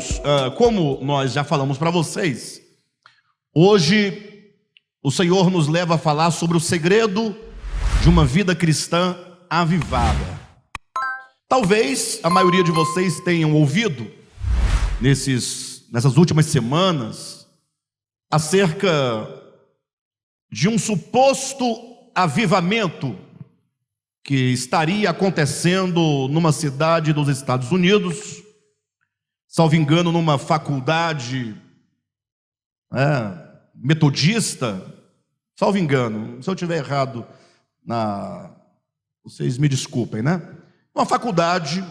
irmãos, como nós já falamos para vocês, hoje o Senhor nos leva a falar sobre o segredo de uma vida cristã avivada. Talvez a maioria de vocês tenham ouvido nessas últimas semanas acerca de um suposto avivamento que estaria acontecendo numa cidade dos Estados Unidos, salvo engano, numa faculdade metodista, salvo engano, se eu estiver errado, vocês me desculpem, né? Uma faculdade,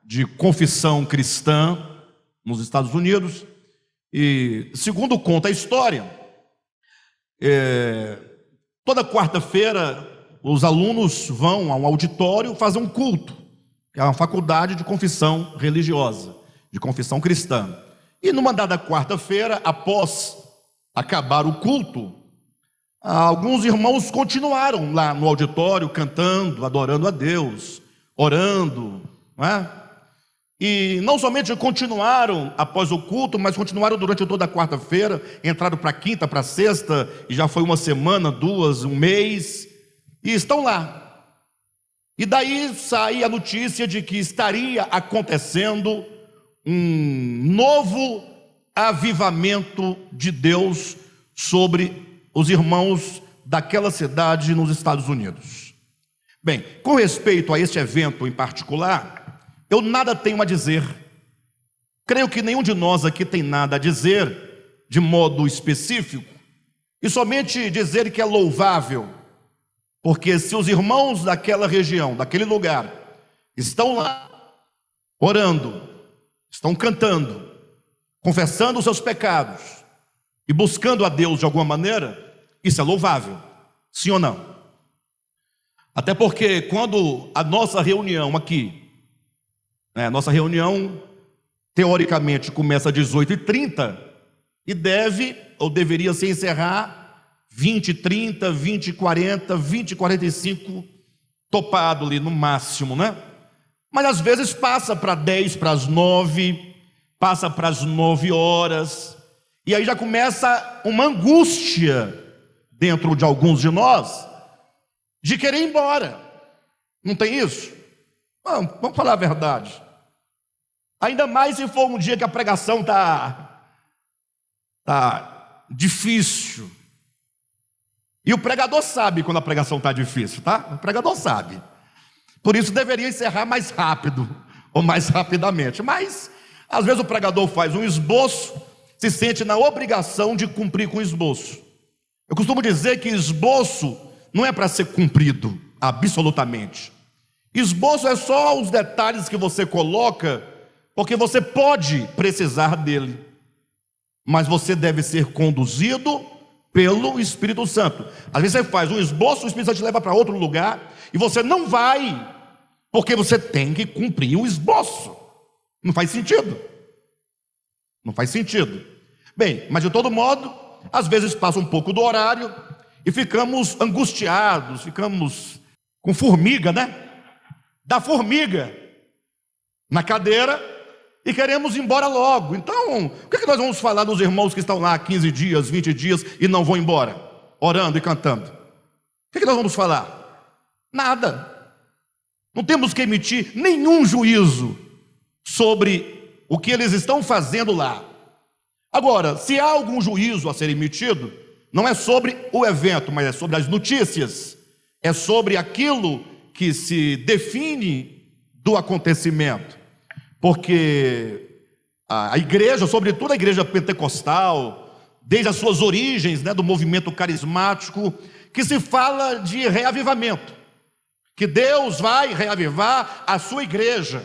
de confissão cristã nos Estados Unidos, e segundo conta a história, toda quarta-feira os alunos vão a um auditório fazer um culto, que é uma faculdade de confissão religiosa, de confissão cristã. E numa dada quarta-feira, após acabar o culto, alguns irmãos continuaram lá no auditório, cantando, adorando a Deus, orando, E não somente continuaram após o culto, mas continuaram durante toda a quarta-feira, entraram para a quinta, para a sexta, e já foi uma semana, duas, um mês, e estão lá. E daí sai a notícia de que estaria acontecendo um novo avivamento de Deus sobre os irmãos daquela cidade nos Estados Unidos. Bem, com respeito a este evento em particular, eu nada tenho a dizer. Creio que nenhum de nós aqui tem nada a dizer de modo específico, e somente dizer que é louvável, porque se os irmãos daquela região, daquele lugar, estão lá orando, estão cantando, confessando os seus pecados e buscando a Deus de alguma maneira, isso é louvável, sim ou não? Até porque quando a nossa reunião aqui, nossa reunião teoricamente começa às 18h30 e deve ou deveria se encerrar 20h30, 20h40, 20h45, topado ali no máximo, Mas às vezes passa para 10 para as 9, passa para as 9 horas, e aí já começa uma angústia dentro de alguns de nós, de querer ir embora. Não tem isso? Vamos falar a verdade. Ainda mais se for um dia que a pregação tá difícil. E o pregador sabe quando a pregação está difícil, tá? O pregador sabe. Por isso deveria encerrar mais rápido, ou mais rapidamente. Mas, às vezes o pregador faz um esboço, se sente na obrigação de cumprir com o esboço. Eu costumo dizer que esboço não é para ser cumprido, absolutamente. Esboço é só os detalhes que você coloca, porque você pode precisar dele. Mas você deve ser conduzido pelo Espírito Santo. Às vezes você faz um esboço, o Espírito Santo te leva para outro lugar, e você não vai, porque você tem que cumprir o esboço. Não faz sentido. Não faz sentido. Bem, mas de todo modo, às vezes passa um pouco do horário, e ficamos angustiados, ficamos com formiga, Da formiga na cadeira, e queremos ir embora logo. Então, o que nós vamos falar dos irmãos que estão lá há 15 dias, 20 dias e não vão embora, orando e cantando? O que nós vamos falar? Nada. Não temos que emitir nenhum juízo sobre o que eles estão fazendo lá. Agora, se há algum juízo a ser emitido, não é sobre o evento, mas é sobre as notícias, é sobre aquilo que se define do acontecimento. Porque a igreja, sobretudo a igreja pentecostal, desde as suas origens, do movimento carismático, que se fala de reavivamento, que Deus vai reavivar a sua igreja,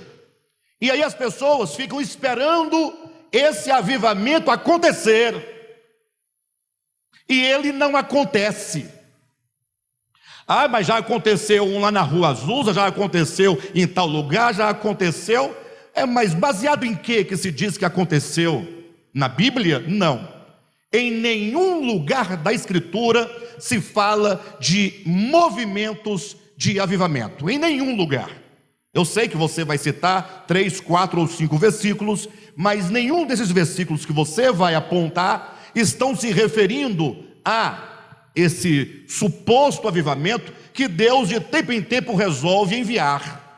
e aí as pessoas ficam esperando esse avivamento acontecer, e ele não acontece. Mas já aconteceu um lá na Rua Azusa, já aconteceu em tal lugar, já aconteceu. Mas baseado em que se diz que aconteceu? Na Bíblia? Não. Em nenhum lugar da Escritura se fala de movimentos de avivamento. Em nenhum lugar. Eu sei que você vai citar 3, 4 ou 5 versículos, mas nenhum desses versículos que você vai apontar estão se referindo a esse suposto avivamento que Deus de tempo em tempo resolve enviar.